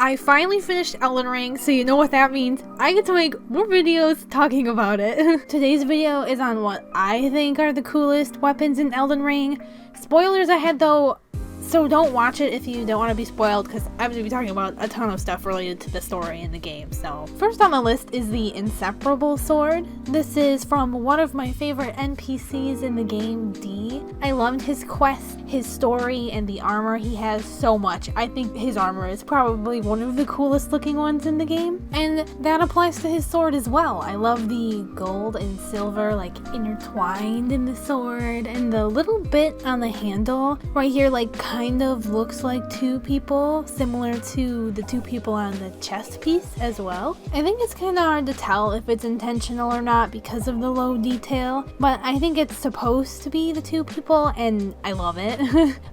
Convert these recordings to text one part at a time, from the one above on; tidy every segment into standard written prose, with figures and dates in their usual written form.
I finally finished Elden Ring, so you know what that means. I get to make more videos talking about it. Today's video is on what I think are the coolest weapons in Elden Ring. Spoilers ahead though, so don't watch it if you don't want to be spoiled, because I'm going to be talking about a ton of stuff related to the story in the game. So first on the list is the Inseparable Sword. This is from one of my favorite NPCs in the game, D. I loved his quest, his story, and the armor he has so much. I think his armor is probably one of the coolest looking ones in the game, and that applies to his sword as well. I love the gold and silver like intertwined in the sword, and the little bit on the handle right here like kind of looks like two people, similar to the two people on the chest piece as well. I think it's kind of hard to tell if it's intentional or not because of the low detail, but I think it's supposed to be the two people and I love it.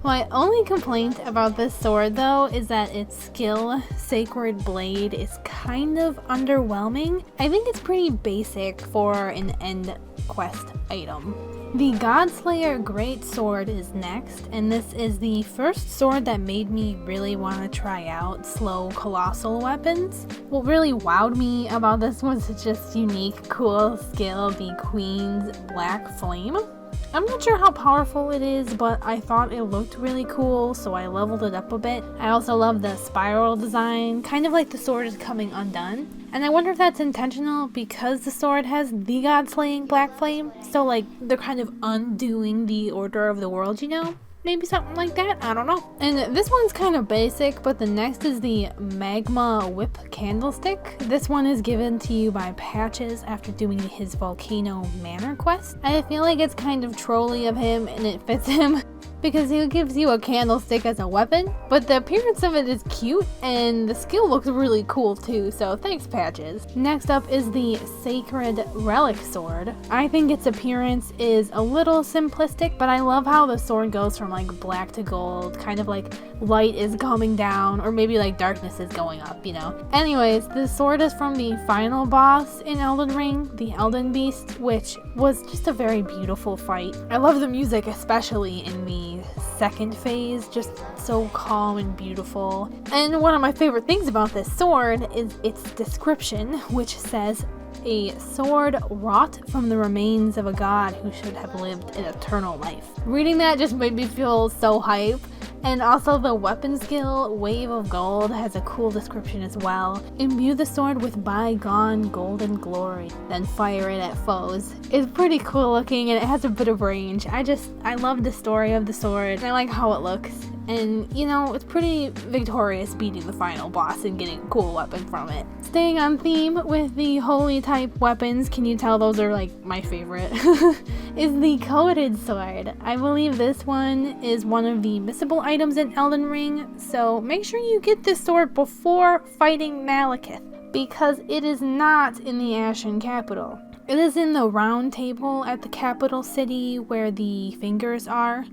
My only complaint about this sword though is that its skill, Sacred Blade, is kind of underwhelming. I think it's pretty basic for an end quest item. The Godslayer Greatsword is next, and this is the first sword that made me really want to try out slow colossal weapons. What really wowed me about this was just unique, cool skill, the Queen's Black Flame. I'm not sure how powerful it is, but I thought it looked really cool, so I leveled it up a bit. I also love the spiral design, kind of like the sword is coming undone. And I wonder if that's intentional because the sword has the God-slaying Black Flame, so like they're kind of undoing the order of the world, you know? Maybe something like that, I don't know. And this one's kind of basic, but the next is the Magma Whip Candlestick. This one is given to you by Patches after doing his Volcano Manor quest. I feel like it's kind of trolly of him and it fits him because he gives you a candlestick as a weapon, but the appearance of it is cute and the skill looks really cool too, so thanks Patches. Next up is the Sacred Relic Sword. I think its appearance is a little simplistic, but I love how the sword goes from like black to gold, kind of like light is coming down, or maybe like darkness is going up, you know. Anyways, this sword is from the final boss in Elden Ring, the Elden Beast, which was just a very beautiful fight. I love the music, especially in the second phase, just so calm and beautiful. And one of my favorite things about this sword is its description, which says, "A sword wrought from the remains of a god who should have lived an eternal life." Reading that just made me feel so hype. And also the weapon skill, Wave of Gold, has a cool description as well. Imbue the sword with bygone golden glory, then fire it at foes. It's pretty cool looking and it has a bit of range. I love the story of the sword. I like how it looks. And, you know, it's pretty victorious beating the final boss and getting a cool weapon from it. Staying on theme with the holy type weapons, can you tell those are like my favorite, is the Coated Sword. I believe this one is one of the missable items in Elden Ring, so make sure you get this sword before fighting Maliketh, because it is not in the Ashen Capital. It is in the round table at the capital city where the fingers are.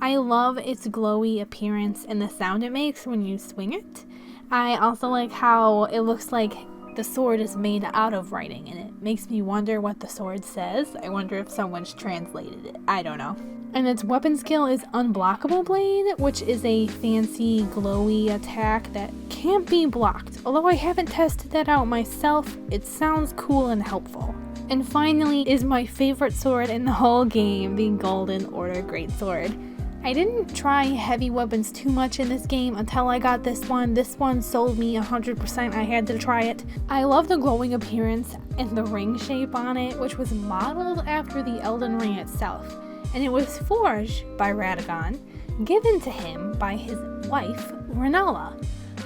I love its glowy appearance and the sound it makes when you swing it. I also like how it looks like the sword is made out of writing, and it makes me wonder what the sword says. I wonder if someone's translated it. I don't know. And its weapon skill is Unblockable Blade, which is a fancy glowy attack that can't be blocked. Although I haven't tested that out myself, it sounds cool and helpful. And finally is my favorite sword in the whole game, the Golden Order Greatsword. I didn't try heavy weapons too much in this game until I got this one. This one sold me 100%. I had to try it. I love the glowing appearance and the ring shape on it, which was modeled after the Elden Ring itself. And it was forged by Radagon, given to him by his wife, Renala.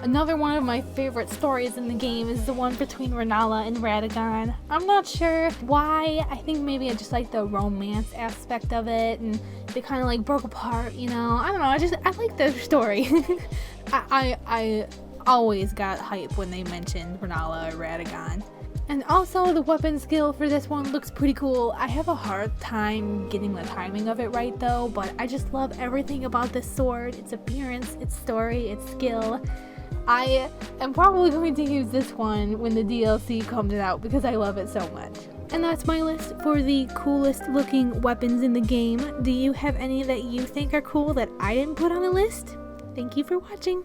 Another one of my favorite stories in the game is the one between Renala and Radagon. I'm not sure why. I think maybe I just like the romance aspect of it, and they kind of like broke apart, you know. I don't know, I like their story. I always got hype when they mentioned Renala or Radagon. And also the weapon skill for this one looks pretty cool. I have a hard time getting the timing of it right though, but I just love everything about this sword, its appearance, its story, its skill. I am probably going to use this one when the DLC comes out because I love it so much. And that's my list for the coolest looking weapons in the game. Do you have any that you think are cool that I didn't put on the list? Thank you for watching.